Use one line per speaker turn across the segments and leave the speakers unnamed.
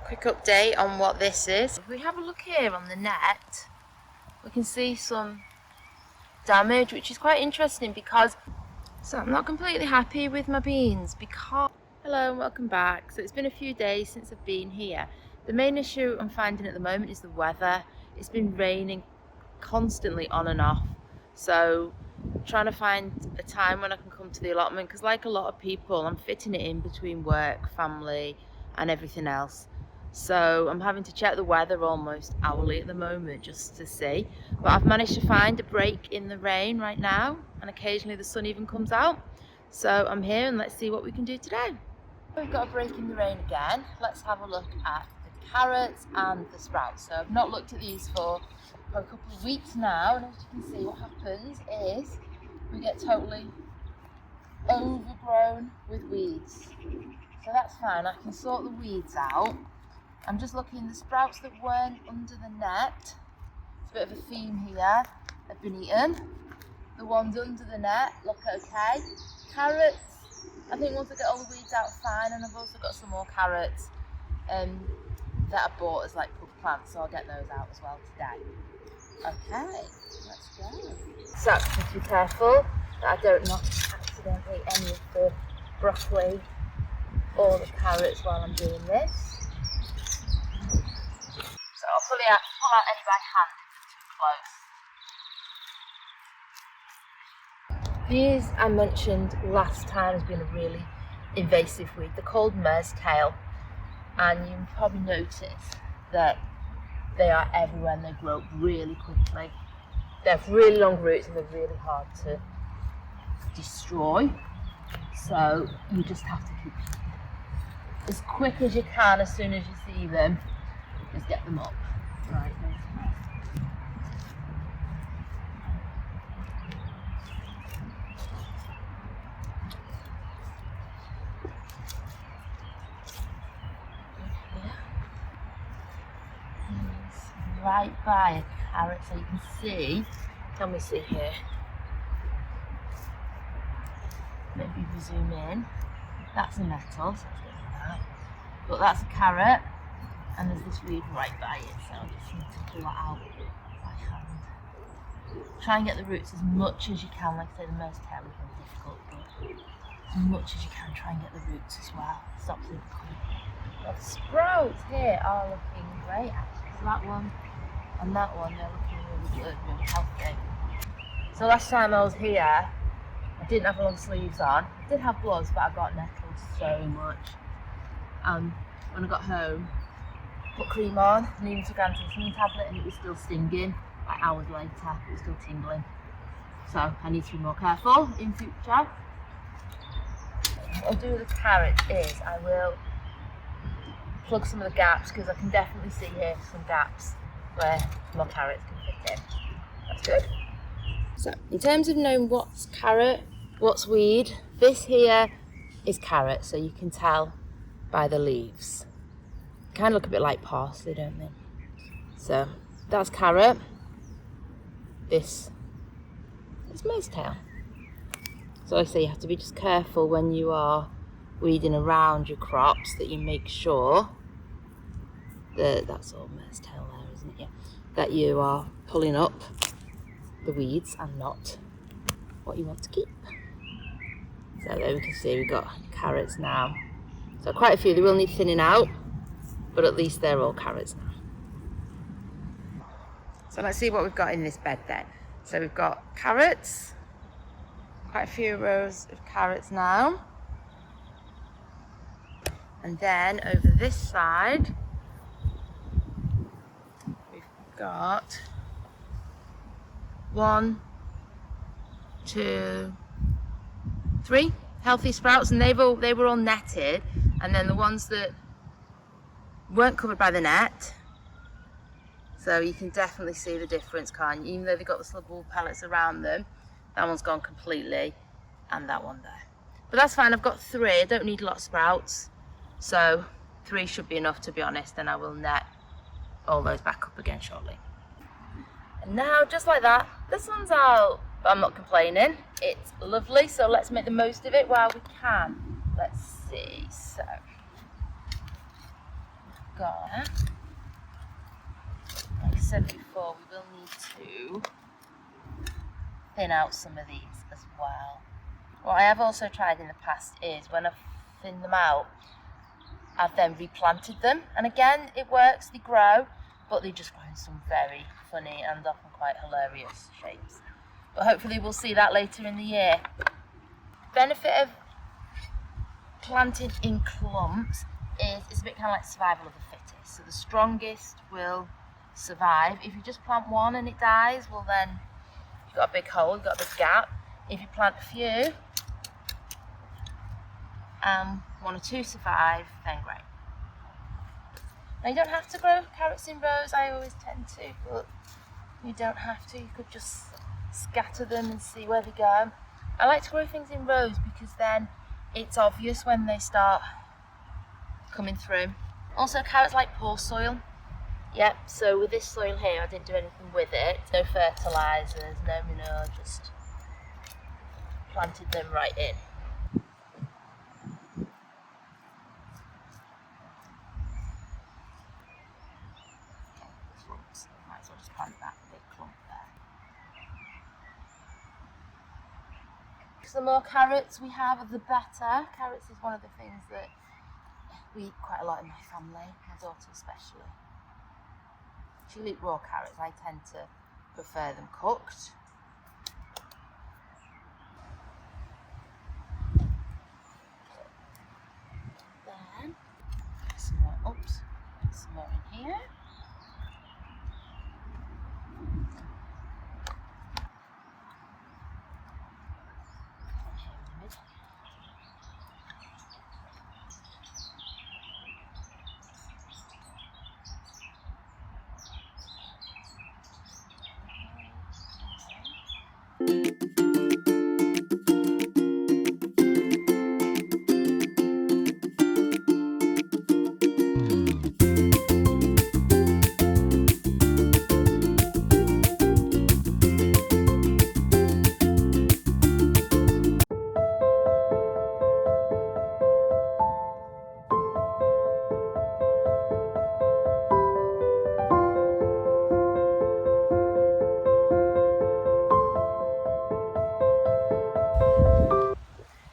quick update on what this is. If we have a look here on the net, we can see some damage, which is quite interesting because I'm not completely happy with my beans because... Hello and welcome back. So it's been a few days since I've been here. The main issue I'm finding at the moment is the weather. It's been raining constantly on and off. So trying to find a time when I can come to the allotment, because like a lot of people, I'm fitting it in between work, family and everything else. So I'm having to check the weather almost hourly at the moment just to see. But I've managed to find a break in the rain right now, and occasionally the sun even comes out. So I'm here and let's see what we can do today. We've got a break in the rain again. Let's have a look at the carrots and the sprouts. So I've not looked at these for a couple of weeks now, and as you can see, what happens is we get totally overgrown with weeds. So that's fine, I can sort the weeds out. I'm just looking, the sprouts that weren't under the net, it's a bit of a theme here, have been eaten. The ones under the net look okay. Carrots, I think once I get all the weeds out, fine. And I've also got some more carrots that I bought as like cooked plants, so I'll get those out as well today. Okay, let's go. So I have to be careful that I don't knock accidentally any of the broccoli or the carrots while I'm doing this. So I'll pull out any by hand if they're too close. These I mentioned last time has been a really invasive weed. They're called mare's tail, and you probably notice that they are everywhere and they grow really quickly. They have really long roots and they're really hard to destroy. So you just have to keep as quick as you can as soon as you see them, just get them up. Right, right by a carrot, so you can see, can we see here? Maybe if we zoom in, that's a nettle, so let's get that. But that's a carrot, and there's this weed right by it, so I just need to pull that out by hand. Try and get the roots as much as you can, like I say, the mare's tail is very difficult, but as much as you can, try and get the roots as well. Stop the The sprouts here are looking great actually. So that one and that one, they're looking really good, really healthy. So last time I was here, I didn't have long sleeves on. I did have gloves, but I got nettled so much. When I got home, put cream on, and even took antihistamine tablet, and it was still stinging. Like hours later, it was still tingling. So I need to be more careful in future. What I'll do with the carrots is I will plug some of the gaps, because I can definitely see here some gaps where more carrots can fit in. That's good. So in terms of knowing what's carrot, what's weed, this here is carrot, so you can tell by the leaves. Kind of look a bit like parsley, don't they? So that's carrot. This is mare's tail. So like I say, you have to be just careful when you are weeding around your crops that you make sure that that's all mare's tail there, isn't it? Yeah. That you are pulling up the weeds and not what you want to keep. So there we can see we've got carrots now. So quite a few, they will need thinning out, but at least they're all carrots now. So let's see what we've got in this bed then. So we've got carrots, quite a few rows of carrots now. And then over this side, we've got 1, 2, 3 healthy sprouts, and they were all netted. And then the ones that weren't covered by the net, so you can definitely see the difference, can't you? Even though they've got the slug wool pellets around them, that one's gone completely, and that one there. But that's fine, I've got 3, I don't need a lot of sprouts. So 3 should be enough, to be honest, and I will net all those back up again shortly. And now, just like that, this one's out, but I'm not complaining. It's lovely, so let's make the most of it while we can. Let's see, so got, like I said before, we will need to thin out some of these as well. What I have also tried in the past is when I've thinned them out, I've then replanted them, and again it works, they grow, but they just grow in some very funny and often quite hilarious shapes. But hopefully we'll see that later in the year. Benefit of planting in clumps is it's a bit kind of like survival of the fittest. So the strongest will survive. If you just plant one and it dies, well then you've got a big hole, you've got a big gap. If you plant a few, one or two survive, then great. Now you don't have to grow carrots in rows, I always tend to, but you don't have to. You could just scatter them and see where they go. I like to grow things in rows because then it's obvious when they start coming through. Also, carrots like poor soil. Yep, so with this soil here, I didn't do anything with it. No fertilisers, no manure, just planted them right in. Clumps. Might as well just plant that big clump there. The more carrots we have, the better. Carrots is one of the things that we eat quite a lot in my family, my daughter especially. She'll eat raw carrots. I tend to prefer them cooked. Then some more in here.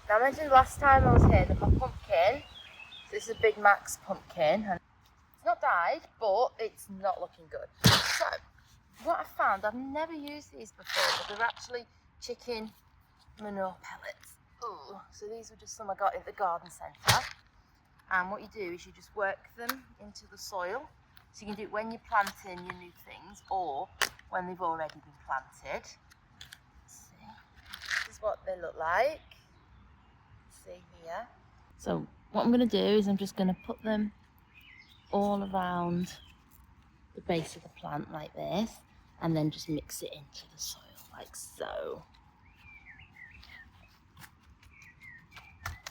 Now, I mentioned last time I was here that my pumpkin, so this is a Big Mac's pumpkin, and it's not died, but it's not looking good. So, what I found, I've never used these before, but they're actually chicken manure pellets. Ooh, so these were just some I got at the garden centre. And what you do is you just work them into the soil. So you can do it when you're planting your new things or when they've already been planted. Let's see, this is what they look like. See here. So what I'm going to do is I'm just going to put them all around the base of the plant like this, and then just mix it into the soil like so.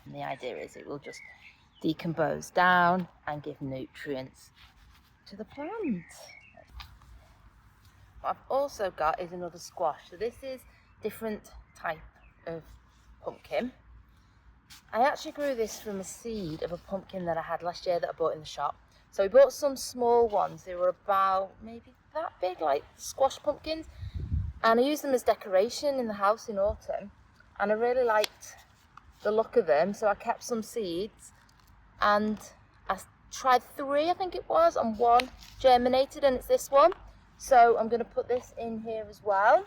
And the idea is it will just decompose down and give nutrients to the plant. What I've also got is another squash. So this is different type of pumpkin. I actually grew this from a seed of a pumpkin that I had last year that I bought in the shop. So we bought some small ones. They were about maybe that big, like squash pumpkins. And I used them as decoration in the house in autumn. And I really liked the look of them. So I kept some seeds and I tried 3, I think it was, and 1 germinated, and it's this one. So I'm going to put this in here as well.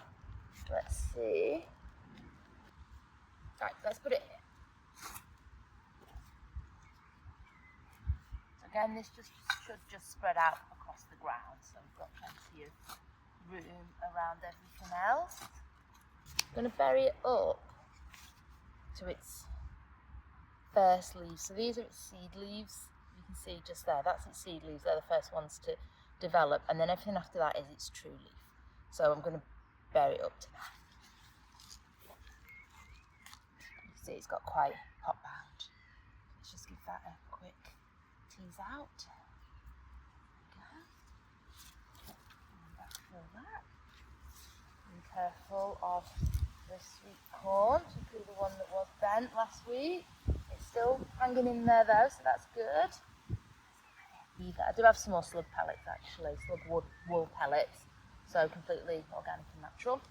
Let's see. Right, let's put it here. Again, this should just spread out across the ground, so we've got plenty of room around everything else. I'm going to bury it up to its first leaves. So these are its seed leaves. You can see just there, that's its seed leaves. They're the first ones to develop, and then everything after that is its true leaf. So I'm going to bury it up to that. You see it's got quite pot bound. Let's just give that a quick tease out. There we go. And backfill that. Be careful of the sweet corn, particularly the one that was bent last week. It's still hanging in there though, so that's good. either. I do have some more slug pellets actually, slug wool pellets, so completely organic and natural.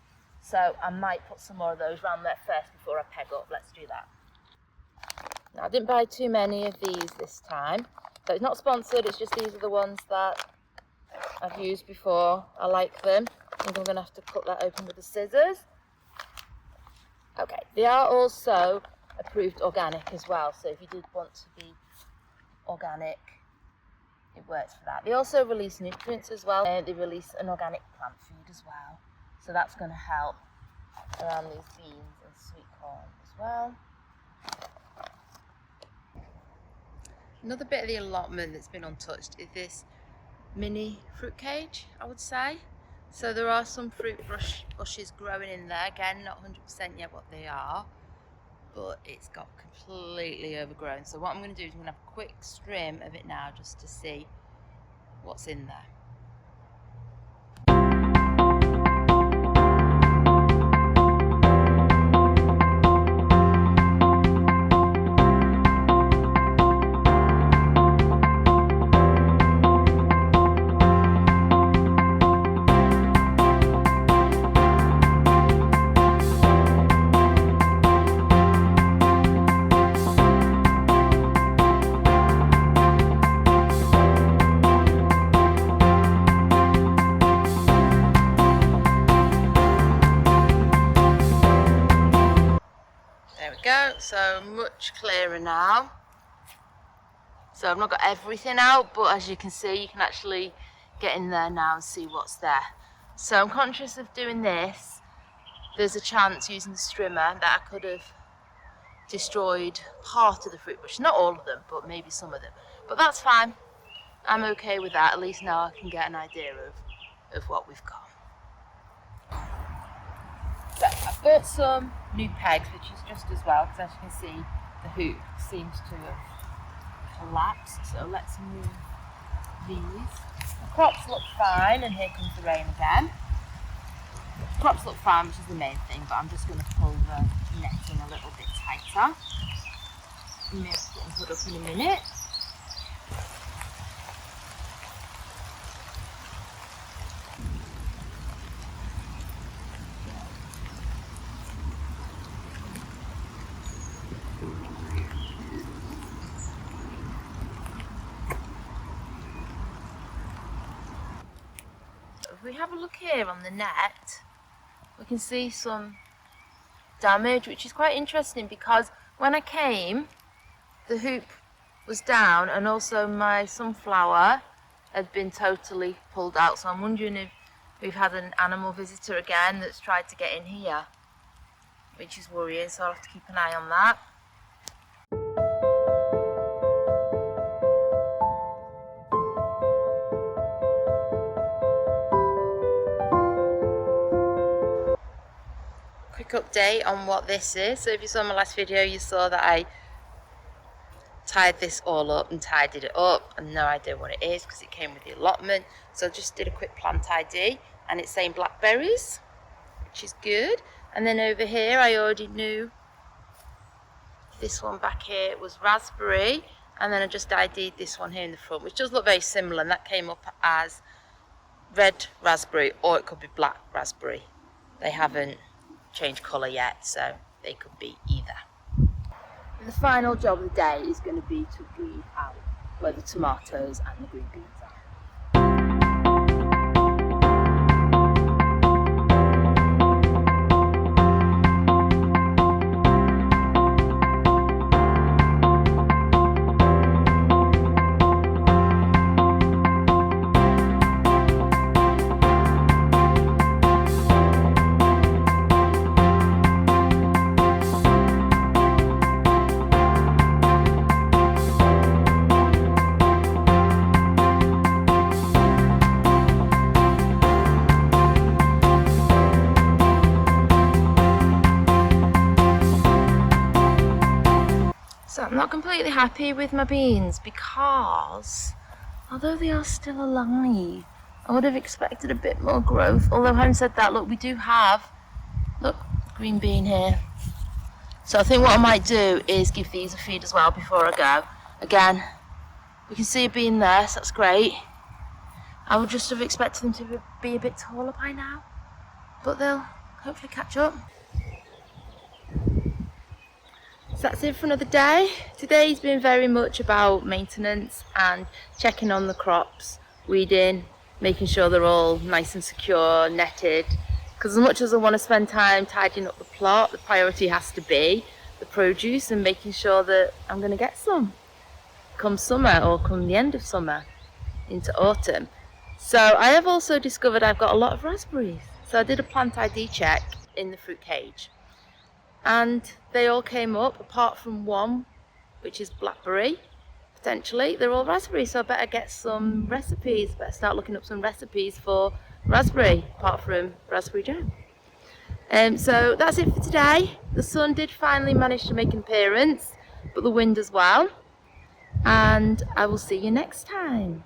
So I might put some more of those around there first before I peg up. Let's do that. Now, I didn't buy too many of these this time, so it's not sponsored, it's just these are the ones that I've used before. I like them. I think I'm going to have to cut that open with the scissors. Okay, they are also approved organic as well, so if you did want to be organic, it works for that. They also release nutrients as well, and they release an organic plant food as well, so that's going to help around these beans and sweet corn as well. Another bit of the allotment that's been untouched is this mini fruit cage, I would say. So there are some fruit bushes growing in there, again not 100% yet what they are, but it's got completely overgrown. So what I'm going to do is I'm going to have a quick trim of it now just to see what's in there. Go, so much clearer now. So I've not got everything out, but as you can see, you can actually get in there now and see what's there. So I'm conscious of doing this. There's a chance using the strimmer that I could have destroyed part of the fruit bush, not all of them, but maybe some of them. But that's fine. I'm okay with that. At least now I can get an idea of what we've got. So I've bought some new pegs, which is just as well, because as you can see, the hoop seems to have collapsed. So let's move these. The crops look fine, and here comes the rain again. The crops look fine, which is the main thing, but I'm just going to pull the netting a little bit tighter. I'm going to put up in a minute. If we have a look here on the net, we can see some damage, which is quite interesting because when I came, the hoop was down and also my sunflower had been totally pulled out. So I'm wondering if we've had an animal visitor again that's tried to get in here, which is worrying, so I'll have to keep an eye on that. Quick update on what this is. So if you saw my last video, you saw that I tied this all up and tidied it up, and no idea what it is because it came with the allotment. So I just did a quick plant ID, and it's saying blackberries, which is good. And then over here I already knew this one back here was raspberry, and then I just ID'd this one here in the front, which does look very similar, and that came up as red raspberry, or it could be black raspberry. They haven't changed colour yet, so they could be either. The final job of the day is going to be to weed out where the tomatoes and the green beans are. So I'm not completely happy with my beans because although they are still alive, I would have expected a bit more growth. Although having said that, look, we do have, look, green bean here. So I think what I might do is give these a feed as well before I go. Again, We can see it being there, so that's great. I would just have expected them to be a bit taller by now, but they'll hopefully catch up. So that's it for another day. Today's been very much about maintenance and checking on the crops, weeding, making sure they're all nice and secure, netted. Because as much as I want to spend time tidying up the plot, the priority has to be the produce and making sure that I'm going to get some come summer or come the end of summer into autumn. So I have also discovered I've got a lot of raspberries. So I did a plant ID check in the fruit cage and they all came up apart from one, which is blackberry. Potentially they're all raspberries, so I better get some recipes, better start looking up some recipes for raspberry apart from raspberry jam. So that's it for today. The sun did finally manage to make an appearance, but the wind as well, and I will see you next time.